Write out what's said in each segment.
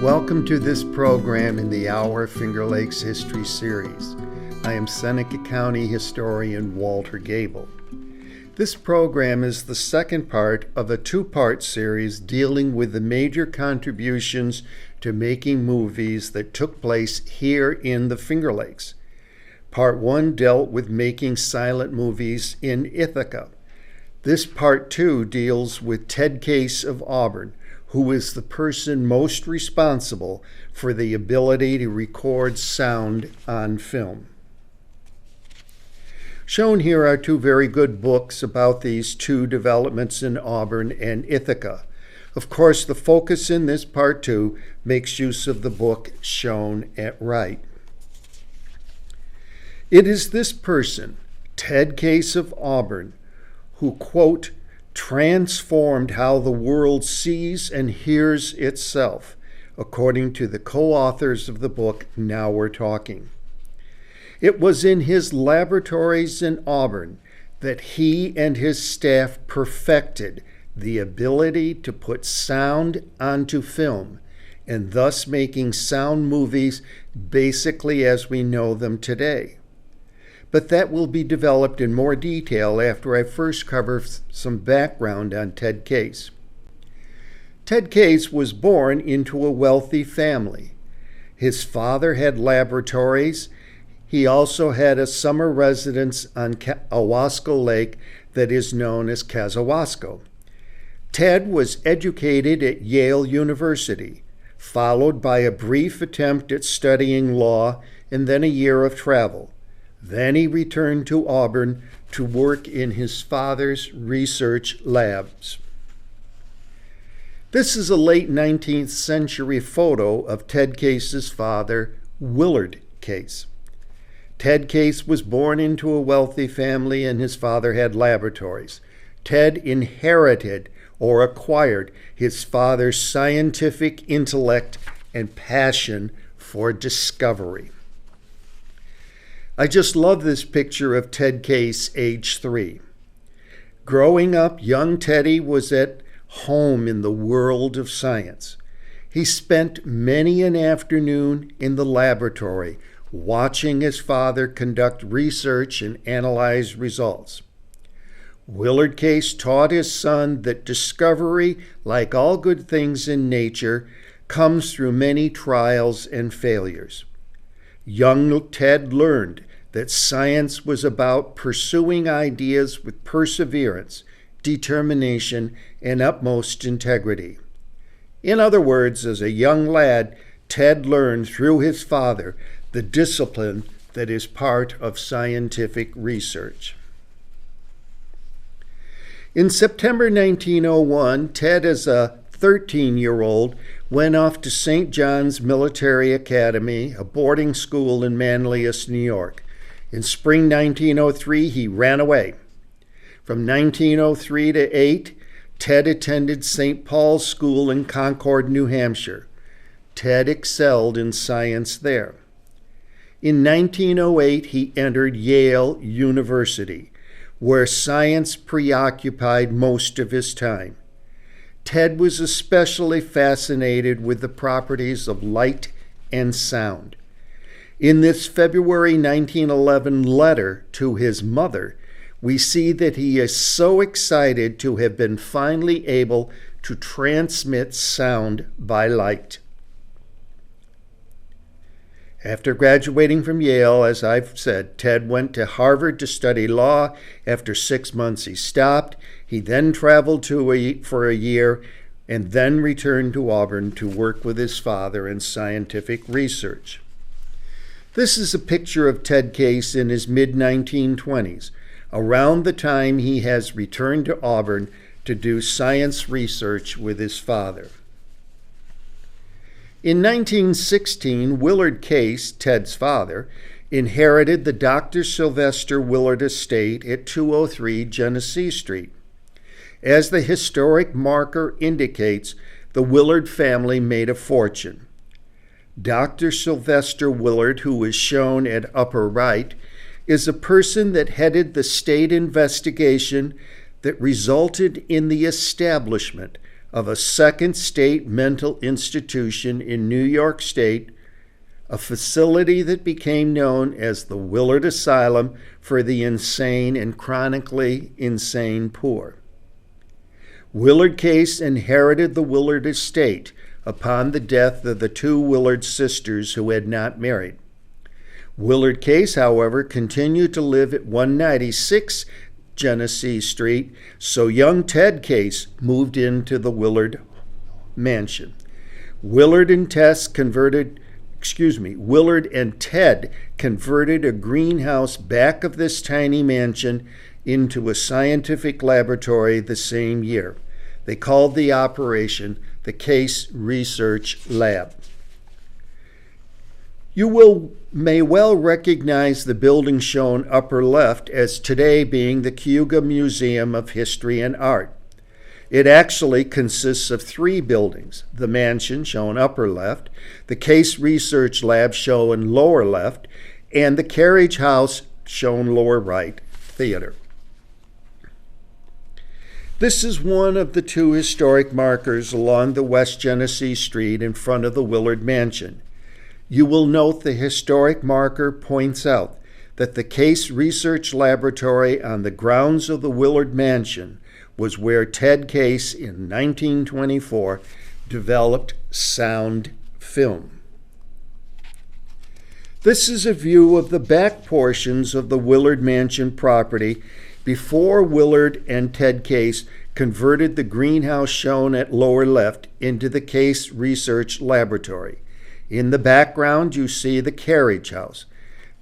Welcome to this program in the Our Finger Lakes History Series. I am Seneca County historian Walter Gable. This program is the second part of a two-part series dealing with the major contributions to making movies that took place here in the Finger Lakes. Part 1 dealt with making silent movies in Ithaca. This Part 2 deals with Ted Case of Auburn, who is the person most responsible for the ability to record sound on film. Shown here are two very good books about these two developments in Auburn and Ithaca. Of course, the focus in this Part 2 makes use of the book shown at right. It is this person, Ted Case of Auburn, who, quote, transformed how the world sees and hears itself, according to the co-authors of the book Now We're Talking. It was in his laboratories in Auburn that he and his staff perfected the ability to put sound onto film, and thus making sound movies basically as we know them today. But that will be developed in more detail after I first cover some background on Ted Case. Ted Case was born into a wealthy family. His father had laboratories. He also had a summer residence on Owasco Lake that is known as Kazawasco. Ted was educated at Yale University, followed by a brief attempt at studying law and then a year of travel. Then he returned to Auburn to work in his father's research labs. This is a late 19th century photo of Ted Case's father, Willard Case. Ted Case was born into a wealthy family and his father had laboratories. Ted inherited or acquired his father's scientific intellect and passion for discovery. I just love this picture of Ted Case, age 3. Growing up, young Teddy was at home in the world of science. He spent many an afternoon in the laboratory watching his father conduct research and analyze results. Willard Case taught his son that discovery, like all good things in nature, comes through many trials and failures. Young Ted learned that science was about pursuing ideas with perseverance, determination, and utmost integrity. In other words, as a young lad, Ted learned through his father the discipline that is part of scientific research. In September 1901, Ted, as a 13-year-old, went off to St. John's Military Academy, a boarding school in Manlius, New York. In spring 1903, he ran away. From 1903 to 8, Ted attended St. Paul's School in Concord, New Hampshire. Ted excelled in science there. In 1908, he entered Yale University, where science preoccupied most of his time. Ted was especially fascinated with the properties of light and sound. In this February 1911 letter to his mother, we see that he is so excited to have been finally able to transmit sound by light. After graduating from Yale, as I've said, Ted went to Harvard to study law. After 6 months, he stopped. He then traveled for a year and then returned to Auburn to work with his father in scientific research. This is a picture of Ted Case in his mid-1920s, around the time he has returned to Auburn to do science research with his father. In 1916, Willard Case, Ted's father, inherited the Dr. Sylvester Willard estate at 203 Genesee Street. As the historic marker indicates, the Willard family made a fortune. Dr. Sylvester Willard, who is shown at upper right, is a person that headed the state investigation that resulted in the establishment of a second state mental institution in New York State, a facility that became known as the Willard Asylum for the insane and chronically insane poor. Willard Case inherited the Willard estate upon the death of the two Willard sisters who had not married. Willard Case, however, continued to live at 196 Genesee Street, so young Ted Case moved into the Willard mansion. Willard and Ted converted a greenhouse back of this tiny mansion into a scientific laboratory the same year. They called the operation the Case Research Lab. You may well recognize the building shown upper left as today being the Cayuga Museum of History and Art. It actually consists of three buildings: the mansion, shown upper left, the Case Research Lab, shown lower left, and the Carriage House, shown lower right, theater. This is one of the two historic markers along the West Genesee Street in front of the Willard Mansion. You will note the historic marker points out that the Case Research Laboratory on the grounds of the Willard Mansion was where Ted Case in 1924 developed sound film. This is a view of the back portions of the Willard Mansion property before Willard and Ted Case converted the greenhouse shown at lower left into the Case Research Laboratory. In the background, you see the Carriage House.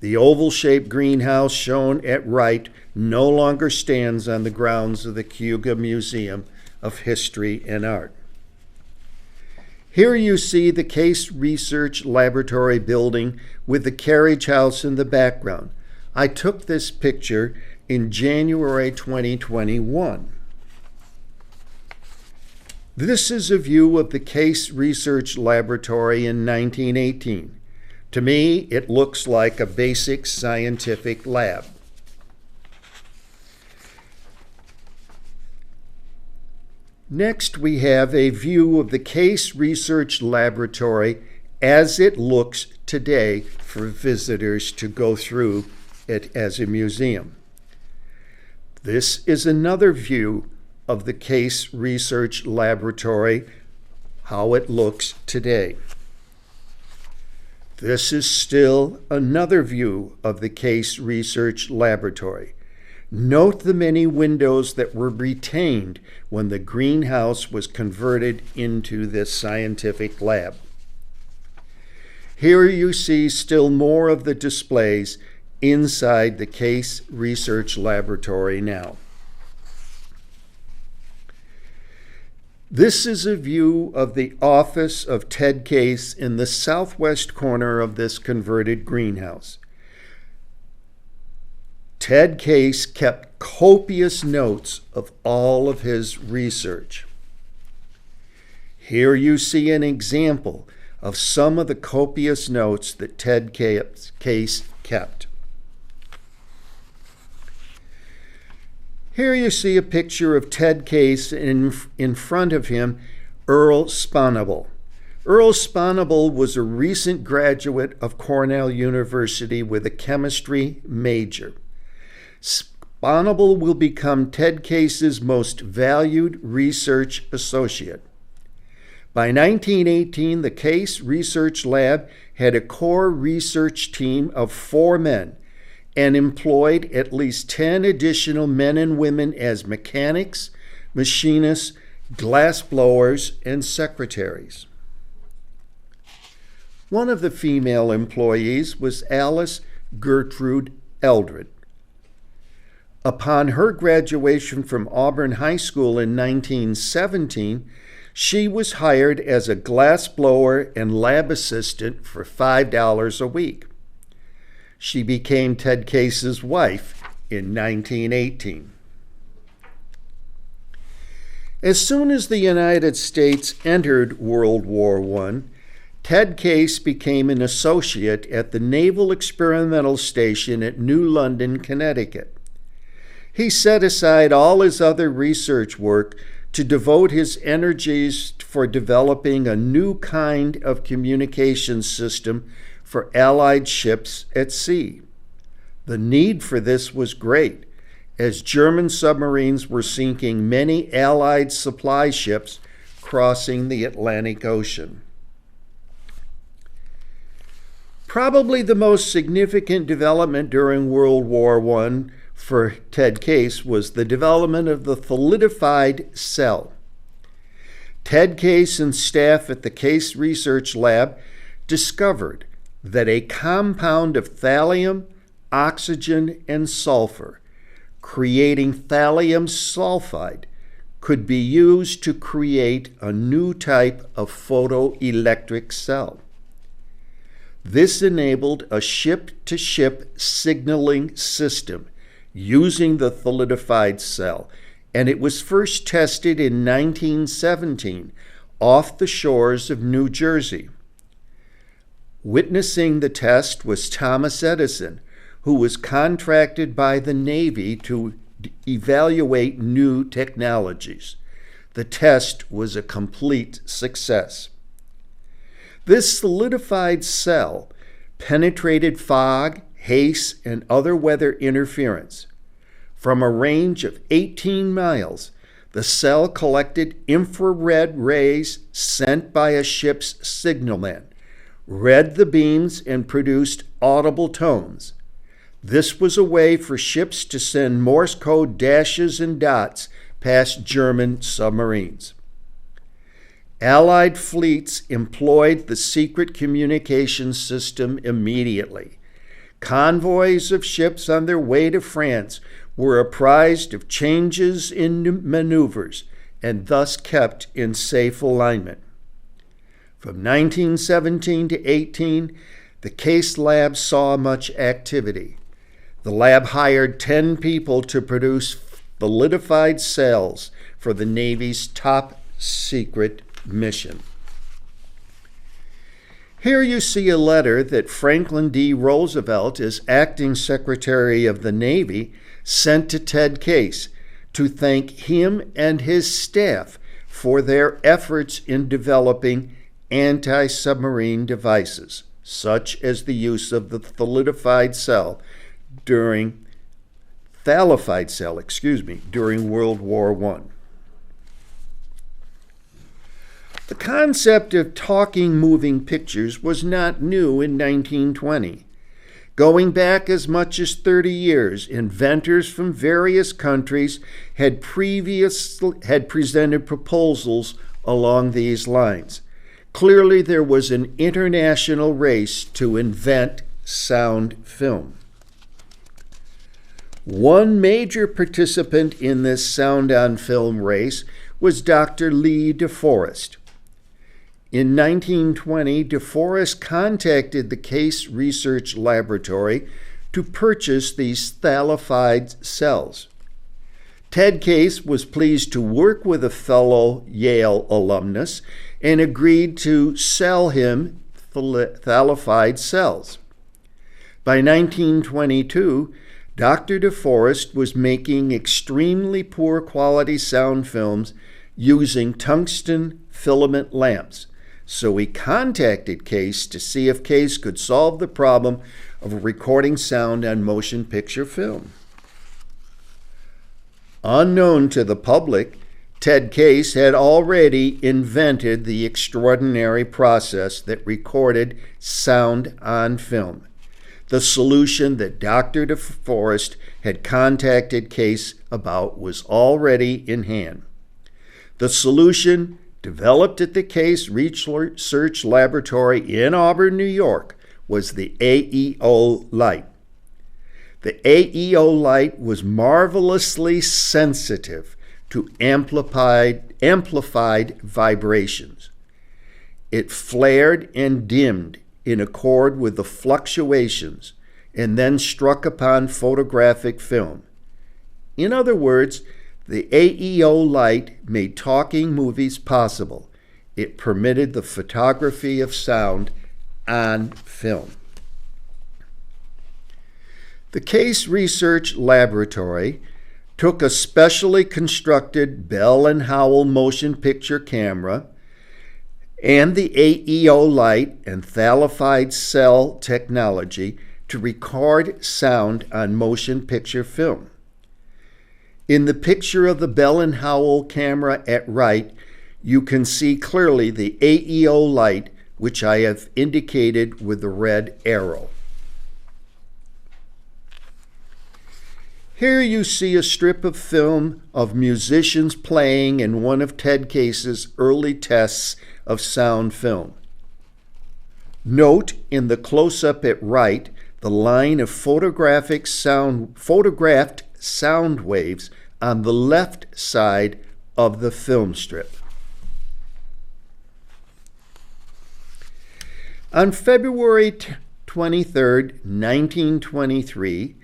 The oval-shaped greenhouse shown at right no longer stands on the grounds of the Cayuga Museum of History and Art. Here you see the Case Research Laboratory building with the Carriage House in the background. I took this picture in January 2021. This is a view of the Case Research Laboratory in 1918. To me, it looks like a basic scientific lab. Next, we have a view of the Case Research Laboratory as it looks today for visitors to go through it as a museum. This is another view of the Case Research Laboratory, how it looks today. This is still another view of the Case Research Laboratory. Note the many windows that were retained when the greenhouse was converted into this scientific lab. Here you see still more of the displays inside the Case Research Laboratory now. This is a view of the office of Ted Case in the southwest corner of this converted greenhouse. Ted Case kept copious notes of all of his research. Here you see an example of some of the copious notes that Ted Case kept. Here you see a picture of Ted Case, in front of him, Earl Sponable. Earl Sponable was a recent graduate of Cornell University with a chemistry major. Sponable will become Ted Case's most valued research associate. By 1918, the Case Research Lab had a core research team of 4 men and employed at least 10 additional men and women as mechanics, machinists, glass blowers, and secretaries. One of the female employees was Alice Gertrude Eldred. Upon her graduation from Auburn High School in 1917, she was hired as a glass blower and lab assistant for $5 a week. She became Ted Case's wife in 1918. As soon as the United States entered World War I, Ted Case became an associate at the Naval Experimental Station at New London, Connecticut. He set aside all his other research work to devote his energies for developing a new kind of communication system for Allied ships at sea. The need for this was great, as German submarines were sinking many Allied supply ships crossing the Atlantic Ocean. Probably the most significant development during World War I for Ted Case was the development of the thalidified cell. Ted Case and staff at the Case Research Lab discovered that a compound of thallium, oxygen, and sulfur, creating thallium sulfide, could be used to create a new type of photoelectric cell. This enabled a ship-to-ship signaling system using the thalidified cell, and it was first tested in 1917 off the shores of New Jersey. Witnessing the test was Thomas Edison, who was contracted by the Navy to evaluate new technologies. The test was a complete success. This solidified cell penetrated fog, haze, and other weather interference. From a range of 18 miles, the cell collected infrared rays sent by a ship's signalman, read the beams, and produced audible tones. This was a way for ships to send Morse code dashes and dots past German submarines. Allied fleets employed the secret communication system immediately. Convoys of ships on their way to France were apprised of changes in maneuvers and thus kept in safe alignment. From 1917 to 18, the Case Lab saw much activity. The lab hired 10 people to produce thalidified cells for the Navy's top secret mission. Here you see a letter that Franklin D. Roosevelt, as acting Secretary of the Navy, sent to Ted Case to thank him and his staff for their efforts in developing anti-submarine devices, such as the use of the thalidified cell during World War I. The concept of talking moving pictures was not new in 1920. Going back as much as 30 years, inventors from various countries had presented proposals along these lines. Clearly, there was an international race to invent sound film. One major participant in this sound on film race was Dr. Lee DeForest. In 1920, DeForest contacted the Case Research Laboratory to purchase these thalidified cells. Ted Case was pleased to work with a fellow Yale alumnus and agreed to sell him thalidified cells. By 1922, Dr. DeForest was making extremely poor quality sound films using tungsten filament lamps. So he contacted Case to see if Case could solve the problem of recording sound on motion picture film. Unknown to the public, Ted Case had already invented the extraordinary process that recorded sound on film. The solution that Dr. DeForest had contacted Case about was already in hand. The solution, developed at the Case Research Laboratory in Auburn, New York, was the AEO light. The AEO light was marvelously sensitive to amplified vibrations. It flared and dimmed in accord with the fluctuations and then struck upon photographic film. In other words, the AEO light made talking movies possible. It permitted the photography of sound on film. The Case Research Laboratory took a specially constructed Bell and Howell motion picture camera and the AEO light and thalified cell technology to record sound on motion picture film. In the picture of the Bell and Howell camera at right, you can see clearly the AEO light, which I have indicated with the red arrow. Here you see a strip of film of musicians playing in one of Ted Case's early tests of sound film. Note in the close-up at right the line of photographed sound waves on the left side of the film strip. On February 23, 1923,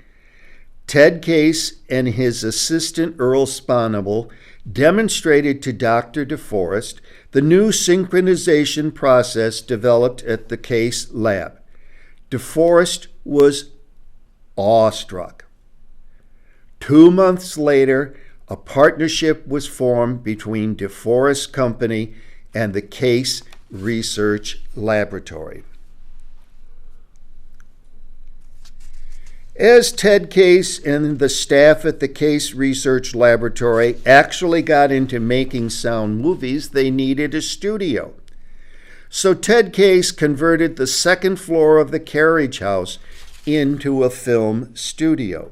Ted Case and his assistant Earl Sponable demonstrated to Dr. DeForest the new synchronization process developed at the Case lab. DeForest was awestruck. 2 months later, a partnership was formed between DeForest's company and the Case Research Laboratory. As Ted Case and the staff at the Case Research Laboratory actually got into making sound movies, they needed a studio. So Ted Case converted the second floor of the carriage house into a film studio.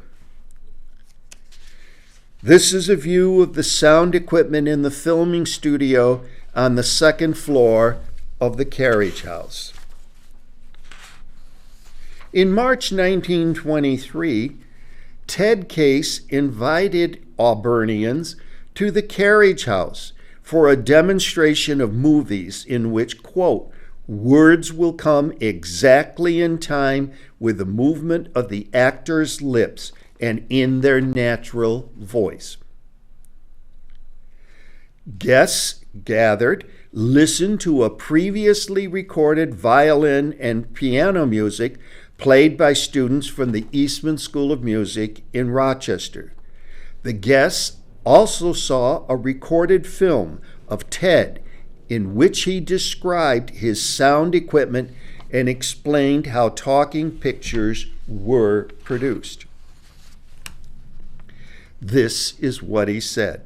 This is a view of the sound equipment in the filming studio on the second floor of the carriage house. In March 1923, Ted Case invited Auburnians to the carriage house for a demonstration of movies in which, quote, words will come exactly in time with the movement of the actor's lips and in their natural voice. Guests gathered, listened to a previously recorded violin and piano music played by students from the Eastman School of Music in Rochester. The guests also saw a recorded film of Ted in which he described his sound equipment and explained how talking pictures were produced. This is what he said.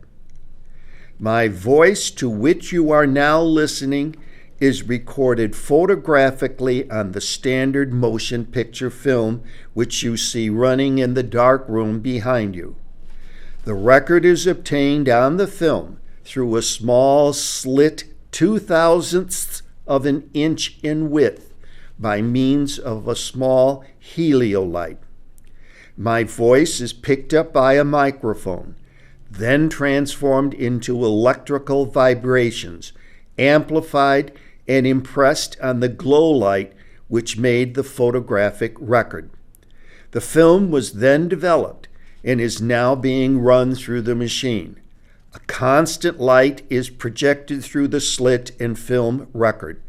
My voice, to which you are now listening, is recorded photographically on the standard motion picture film which you see running in the dark room behind you. The record is obtained on the film through a small slit 0.002 of an inch in width by means of a small heliolight. My voice is picked up by a microphone, then transformed into electrical vibrations, amplified and impressed on the glow light which made the photographic record. The film was then developed and is now being run through the machine. A constant light is projected through the slit and film record,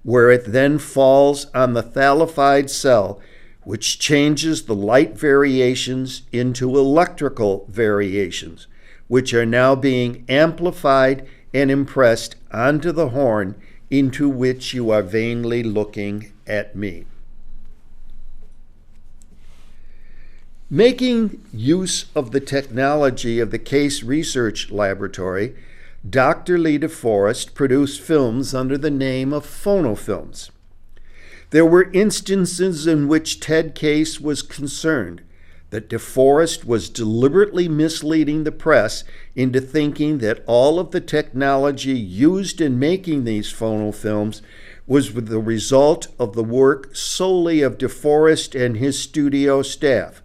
where it then falls on the thalified cell, which changes the light variations into electrical variations, which are now being amplified and impressed onto the horn into which you are vainly looking at me. Making use of the technology of the Case Research Laboratory, Dr. Lee DeForest produced films under the name of phonofilms. There were instances in which Ted Case was concerned that DeForest was deliberately misleading the press into thinking that all of the technology used in making these phonofilms was the result of the work solely of DeForest and his studio staff,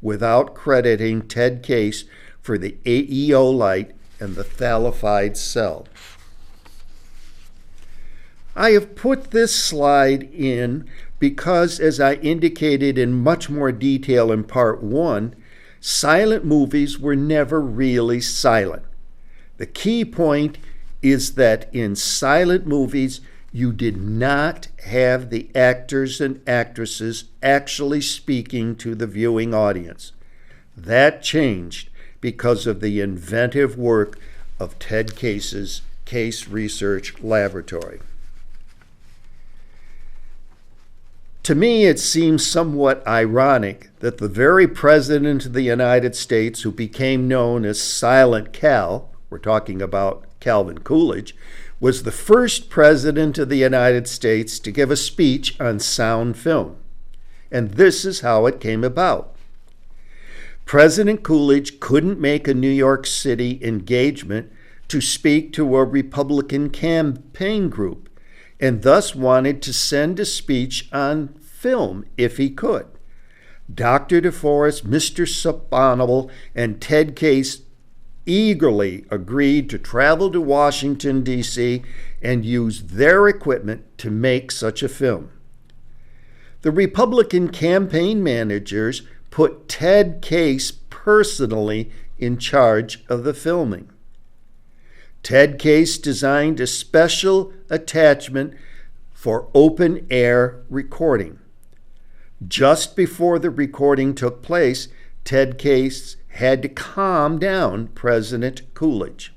without crediting Ted Case for the AEO light and the thalified cell. I have put this slide in because, as I indicated in much more detail in part 1, silent movies were never really silent. The key point is that in silent movies, you did not have the actors and actresses actually speaking to the viewing audience. That changed because of the inventive work of Ted Case's Case Research Laboratory. To me, it seems somewhat ironic that the very President of the United States who became known as Silent Cal, we're talking about Calvin Coolidge, was the first President of the United States to give a speech on sound film. And this is how it came about. President Coolidge couldn't make a New York City engagement to speak to a Republican campaign group, and thus wanted to send a speech on film if he could. Dr. DeForest, Mr. Sopanable, and Ted Case eagerly agreed to travel to Washington, D.C. and use their equipment to make such a film. The Republican campaign managers put Ted Case personally in charge of the filming. Ted Case designed a special attachment for open-air recording. Just before the recording took place, Ted Case had to calm down President Coolidge.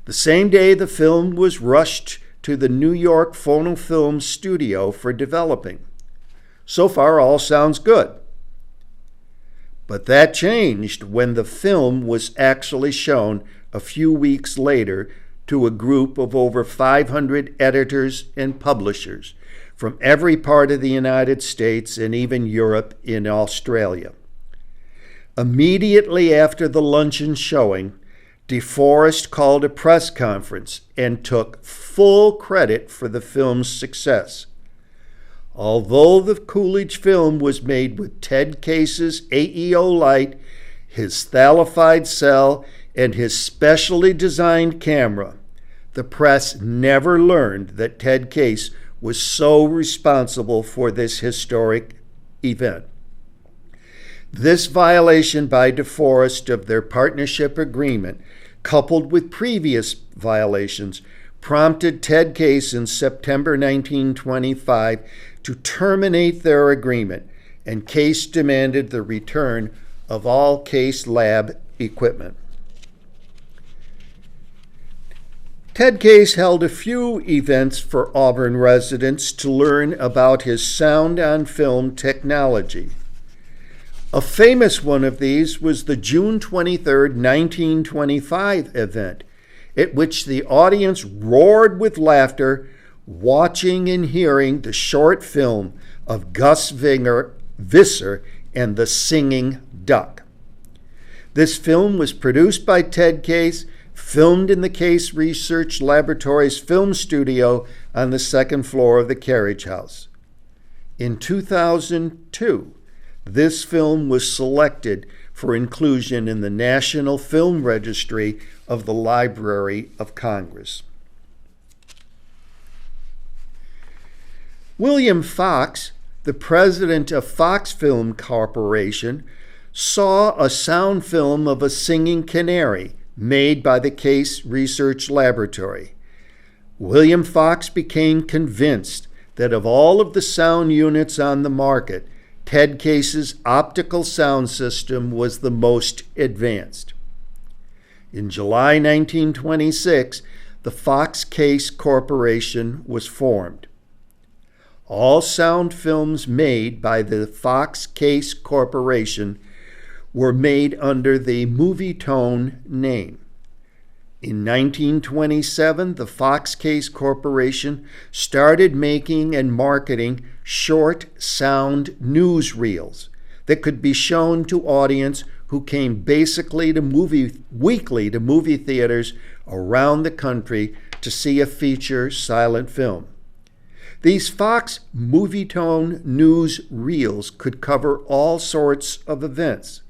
The same day, the film was rushed to the New York Phonofilm studio for developing. So far, all sounds good. But that changed when the film was actually shown a few weeks later to a group of over 500 editors and publishers from every part of the United States and even Europe and Australia. Immediately after the luncheon showing, DeForest called a press conference and took full credit for the film's success. Although the Coolidge film was made with Ted Case's AEO light, his phthalified cell, and his specially designed camera, the press never learned that Ted Case was so responsible for this historic event. This violation by DeForest of their partnership agreement, coupled with previous violations, prompted Ted Case in September 1925 to terminate their agreement, and Case demanded the return of all Case lab equipment. Ted Case held a few events for Auburn residents to learn about his sound on film technology. A famous one of these was the June 23, 1925 event, at which the audience roared with laughter watching and hearing the short film of Gus Visser and the Singing Duck. This film was produced by Ted Case, filmed in the Case Research Laboratory's film studio on the second floor of the Carriage House. In 2002, this film was selected for inclusion in the National Film Registry of the Library of Congress. William Fox, the president of Fox Film Corporation, saw a sound film of a singing canary made by the Case Research Laboratory. William Fox became convinced that of all of the sound units on the market, Ted Case's optical sound system was the most advanced. In July 1926, the Fox Case Corporation was formed. All sound films made by the Fox Case Corporation were made under the Movietone name. In 1927, the Fox Case Corporation started making and marketing short sound newsreels that could be shown to audience who came basically weekly to movie theaters around the country to see a feature silent film. These Fox Movietone newsreels could cover all sorts of events,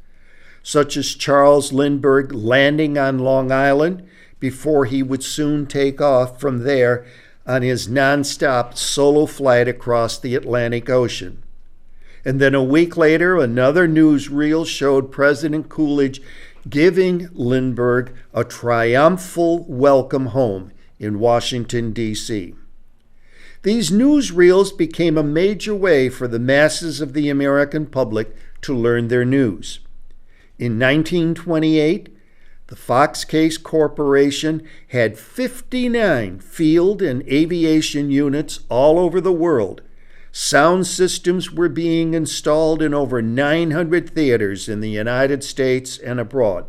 such as Charles Lindbergh landing on Long Island before he would soon take off from there on his nonstop solo flight across the Atlantic Ocean. And then a week later, another newsreel showed President Coolidge giving Lindbergh a triumphal welcome home in Washington, D.C. These newsreels became a major way for the masses of the American public to learn their news. In 1928, the Fox Case Corporation had 59 field and aviation units all over the world. Sound systems were being installed in over 900 theaters in the United States and abroad.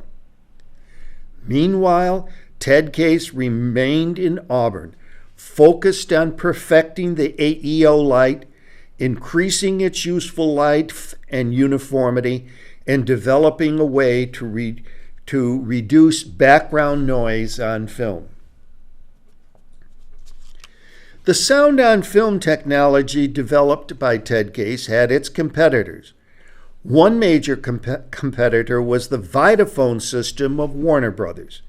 Meanwhile, Ted Case remained in Auburn, focused on perfecting the AEO light, increasing its useful life and uniformity, and developing a way to reduce background noise on film. The sound on film technology developed by Ted Case had its competitors. One major competitor was the Vitaphone system of Warner Brothers.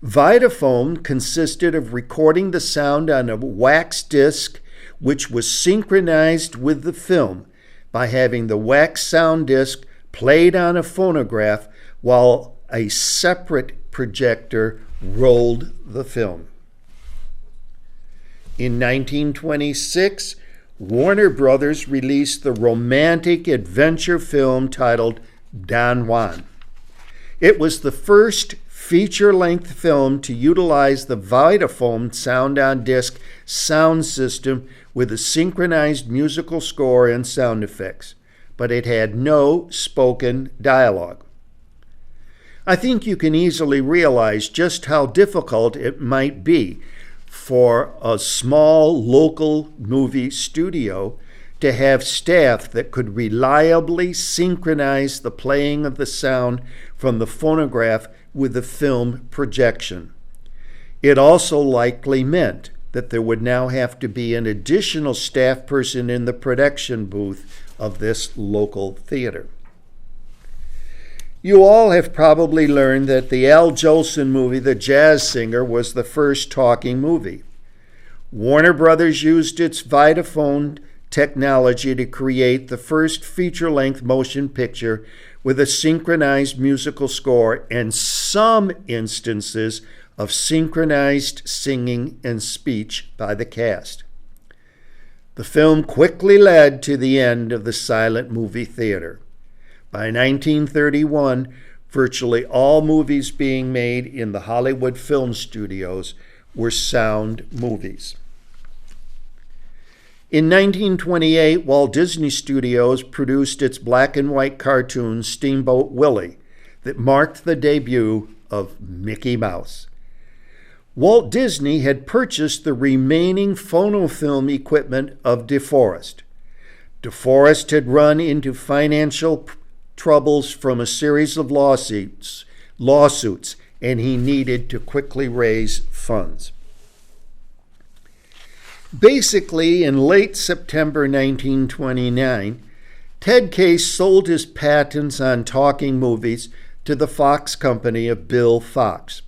Vitaphone consisted of recording the sound on a wax disc which was synchronized with the film by having the wax sound disc played on a phonograph while a separate projector rolled the film. In 1926, Warner Brothers released the romantic adventure film titled Don Juan. It was the first feature-length film to utilize the Vitaphone sound-on-disc sound system with a synchronized musical score and sound effects, but it had no spoken dialogue. I think you can easily realize just how difficult it might be for a small local movie studio to have staff that could reliably synchronize the playing of the sound from the phonograph with the film projection. It also likely meant that there would now have to be an additional staff person in the production booth of this local theater. You all have probably learned that the Al Jolson movie, The Jazz Singer, was the first talking movie. Warner Brothers used its Vitaphone technology to create the first feature-length motion picture with a synchronized musical score and some instances of synchronized singing and speech by the cast. The film quickly led to the end of the silent movie theater. By 1931, virtually all movies being made in the Hollywood film studios were sound movies. In 1928, Walt Disney Studios produced its black and white cartoon Steamboat Willie that marked the debut of Mickey Mouse. Walt Disney had purchased the remaining phonofilm equipment of DeForest. DeForest had run into financial troubles from a series of lawsuits, and he needed to quickly raise funds. Basically, in late September 1929, Ted Case sold his patents on talking movies to the Fox company of Bill Fox.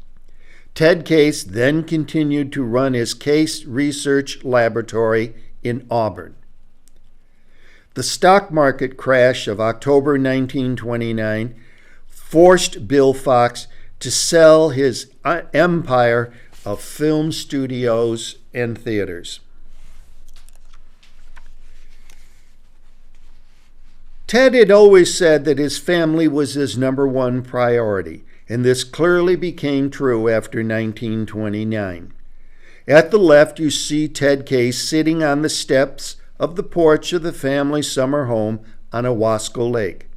Ted Case then continued to run his Case Research Laboratory in Auburn. The stock market crash of October 1929 forced Bill Fox to sell his empire of film studios and theaters. Ted had always said that his family was his number one priority, and this clearly became true after 1929. At the left, you see Ted Case sitting on the steps of the porch of the family summer home on Owasco Lake.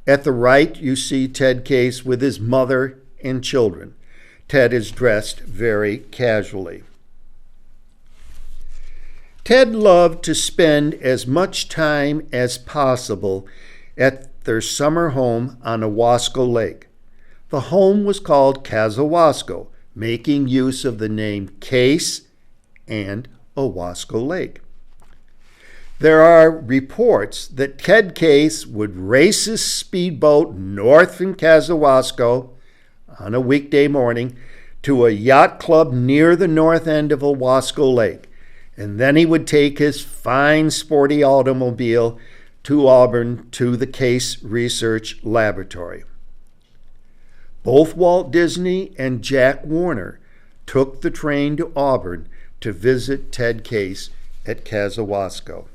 At the right, you see Ted Case with his mother and children. Ted is dressed very casually. Ted loved to spend as much time as possible at their summer home on Owasco Lake. The home was called Casawasco, making use of the name Case and Owasco Lake. There are reports that Ted Case would race his speedboat north from Casawasco on a weekday morning to a yacht club near the north end of Owasco Lake, and then he would take his fine sporty automobile to Auburn to the Case Research Laboratory. Both Walt Disney and Jack Warner took the train to Auburn to visit Ted Case at Casawasco.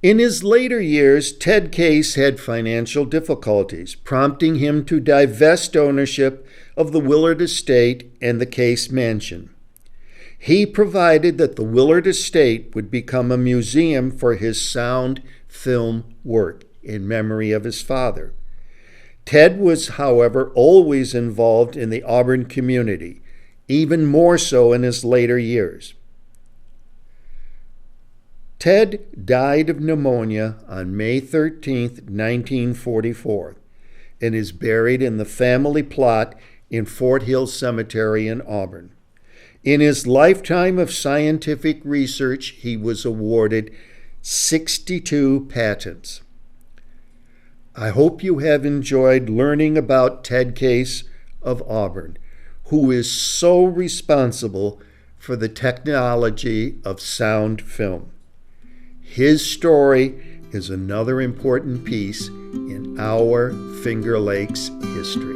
In his later years, Ted Case had financial difficulties, prompting him to divest ownership of the Willard estate and the Case mansion. He provided that the Willard estate would become a museum for his sound film work in memory of his father. Ted was, however, always involved in the Auburn community, even more so in his later years. Ted died of pneumonia on May 13, 1944, and is buried in the family plot in Fort Hill Cemetery in Auburn. In his lifetime of scientific research, he was awarded 62 patents. I hope you have enjoyed learning about Ted Case of Auburn, who is so responsible for the technology of sound film. His story is another important piece in our Finger Lakes history.